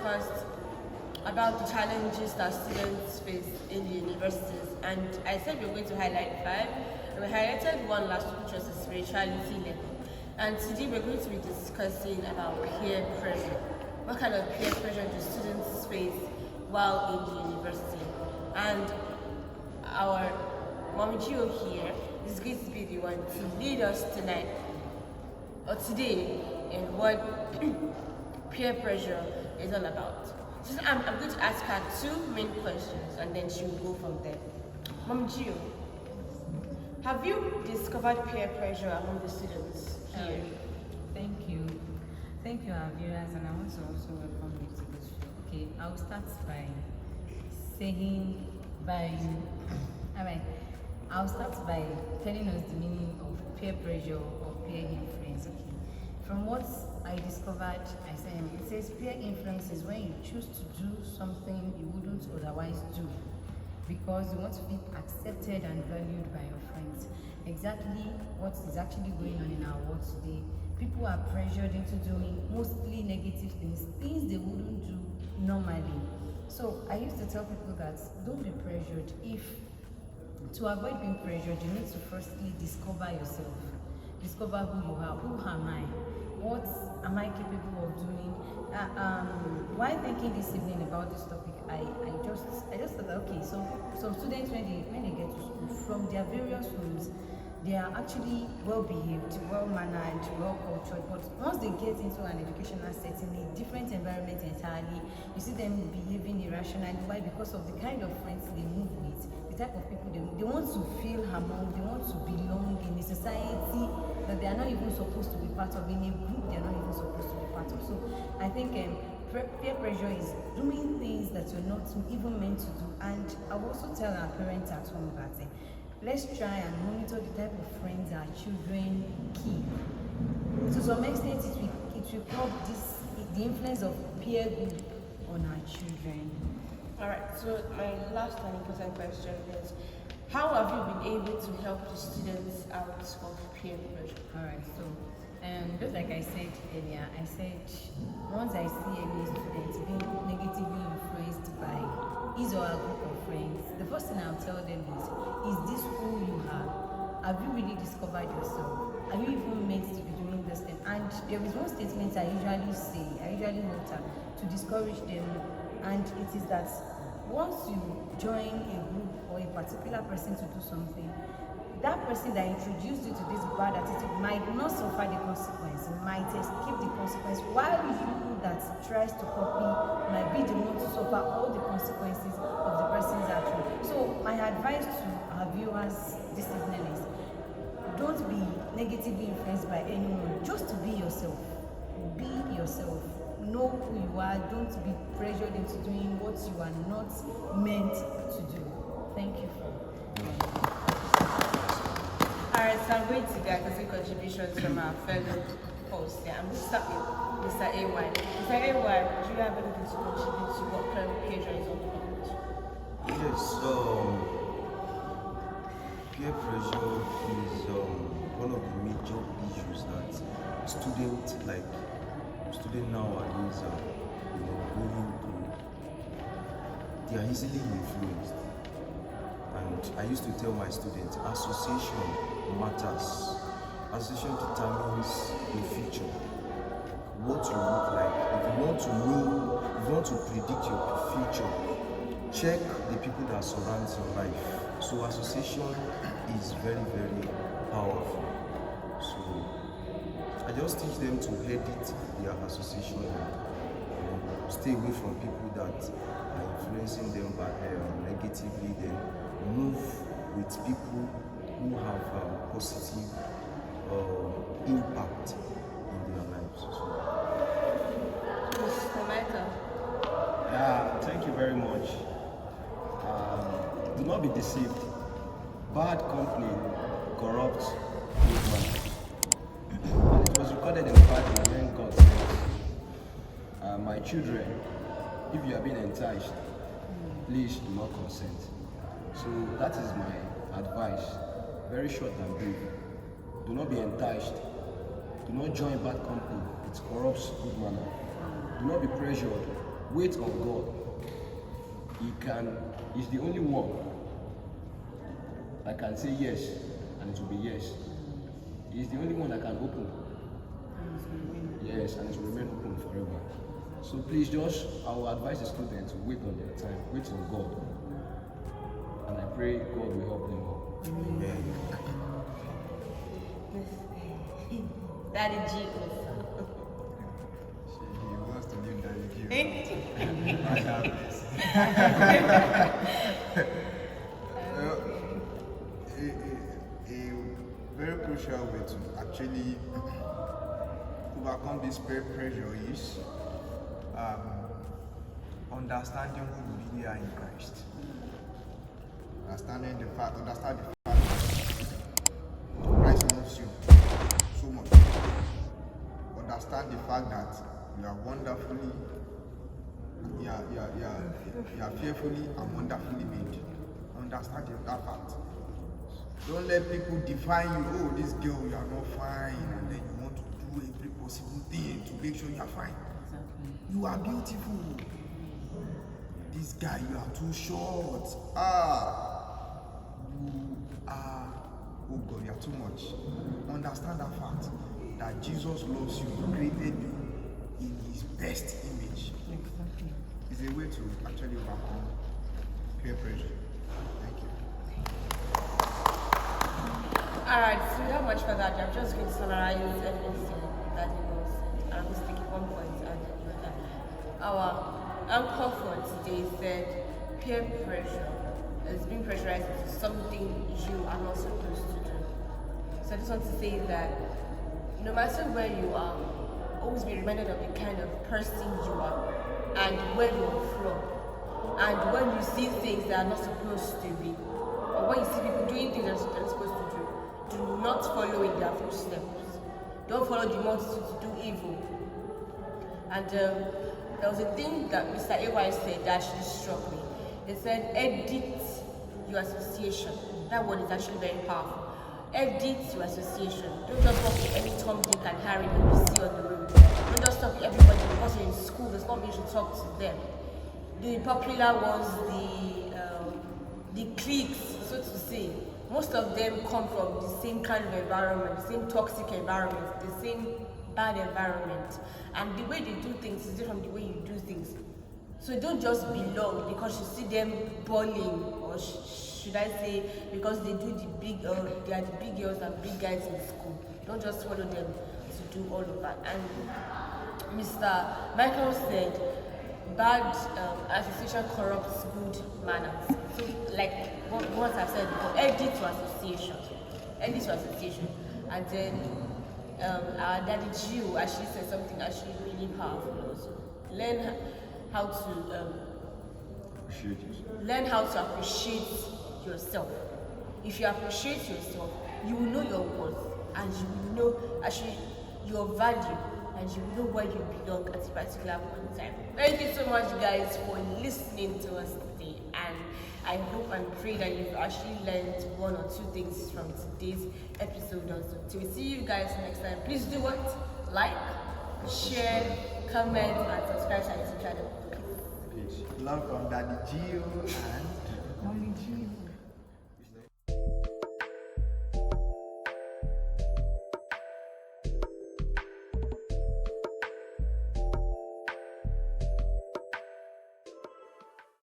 discussed about the challenges that students face in the universities, and I said we were going to highlight 5. We highlighted one last week, which was the spirituality level. And today we're going to be discussing about peer pressure. What kind of peer pressure do students face while in the university? And our Mommy Gio here is going to be the one to lead us tonight or today in what peer pressure is all about. So I'm going to ask her 2 main questions and then she will go from there. Mommy Gio, have you discovered peer pressure among the students here? Thank you. Thank you, our viewers, and I want to also welcome you to this show. Okay, I'll start by saying I'll start by telling us the meaning of peer pressure or peer influence. Okay. From what I discovered, it says peer influence is when you choose to do something you wouldn't otherwise do because you want to be accepted and valued by your friends. Exactly what is actually going on in our world today. People are pressured into doing mostly negative things they wouldn't do normally. So I used to tell people that don't be pressured. To avoid being pressured, you need to firstly discover yourself. Discover who you are. Who am I? What am I capable of doing? While thinking this evening about this topic, I just thought that okay, so some students when they get to school from their various rooms, they are actually well behaved, well mannered, well cultured, but once they get into an educational setting, a different environment entirely, you see them behaving irrationally. Why? Because of the kind of friends they move with, the type of people they want to feel among, they want to belong in a society that they are not even supposed to be part of, in a group they are not even supposed to be part of. So I think peer pressure is doing things that you're not even meant to do. And I will also tell our parents at home that let's try and monitor the type of friends our children keep. To some extent, it will curb the influence of peer group on our children. Alright, so my last and important question is, how have you been able to help the students out of peer pressure? Alright, so just like I said earlier, I said once I see any student being negatively influenced by his or her group of friends, the first thing I'll tell them is this who you are? Have you really discovered yourself? Are you even meant to be doing this thing? And there is one statement I usually utter to discourage them, and it is that once you join a group or a particular person to do something, that person that introduced you to this bad attitude might not suffer the consequence, might escape the consequence, while you that tries to copy might be the one to suffer all the consequences of the person's action. So my advice to our viewers this evening is, don't be negatively influenced by anyone. Just be yourself. Be yourself. Know who you are. Don't be pressured into doing what you are not meant to do. Thank you for. Alright, so I'm going to get some contributions from our fellow hosts. Yeah, I'm going to start with Mr. AY. Mr. AY, do you have anything to contribute to what peer pressure is all about? Yes, peer pressure is one of the major issues that students nowadays are going through. They are easily influenced. And I used to tell my students, association matters. Association determines the future, what you look like. If you want to predict your future, check the people that surround your life. So association is very, very powerful. So I just teach them to edit their association and stay away from people that are influencing them negatively, then move with people who have positive impact in their lives. Mr. Michael. Thank you very much. Do not be deceived. Bad company corrupts good man. And it was recorded in the Bible when God said, my children, if you are being enticed, please do not consent. So that is my advice. Very short and brief. Do not be enticed. Do not join bad company. It corrupts good manner. Do not be pressured. wait on God. He's the only one that can say yes and it will be yes. He's the only one that can open. Yes, and it will remain open forever. So please I will advise the students to wait on their time, wait on God. And I pray God will help them all. Amen. Daddy G. He wants to give Daddy Q. Thank you. A very crucial way to actually overcome this peer pressure is understanding who we really are in Christ. Understand the fact that Christ loves you so much. Understand the fact that you are wonderfully, you are fearfully and wonderfully made. Understand that fact. Don't let people define you. Oh, this girl, you are not fine, and then you want to do every possible thing to make sure you are fine. You are beautiful. This guy, you are too short. You are, oh God, you are too much. Understand that fact that Jesus loves you, He created you in His best image. It's a way to actually overcome peer pressure. Thank you. Alright, so without much further ado, I'm just going to summarize everything that he was saying. I'm just taking one point and another. Our anchor for today said peer pressure is being pressurized into something you are not supposed to do. So I just want to say that no matter where you are, always be reminded of the kind of person you are and where you're from. And when you see things that are not supposed to be, or when you see people doing things that they're not supposed to do, do not follow in their footsteps. Don't follow the multitude to do evil. And there was a thing that Mr. AY said that actually struck me. They said, edit your association. That word is actually very powerful. Edit your association. Don't just talk to any Tom, Dick, and Harry that you see on the road. Don't just talk to everybody because you're in school. Does not mean you should talk to them. The popular ones, the cliques, so to say, most of them come from the same kind of environment, the same toxic environment, the same bad environment. And the way they do things is different from the way you do things. So don't just belong because you see them balling, or should I say, because they do they are the big girls and big guys in school. Don't just follow them to do all of that. And Mr. Michael said, bad association corrupts good manners. So, like what I've said before, edit to association. Edit to association. And then our daddy Gio actually said something actually really powerful also. Learn how to learn how to appreciate yourself. If you appreciate yourself, you will know your worth and you will know actually your value, and you know where you belong at a particular point in time. Thank you so much, guys, for listening to us today, and I hope and pray that you've actually learned one or two things from today's episode also. Till we see you guys next time, please do what? Like, share, comment, and subscribe to our YouTube channel. Love from Daddy Gio and Mommy Gio.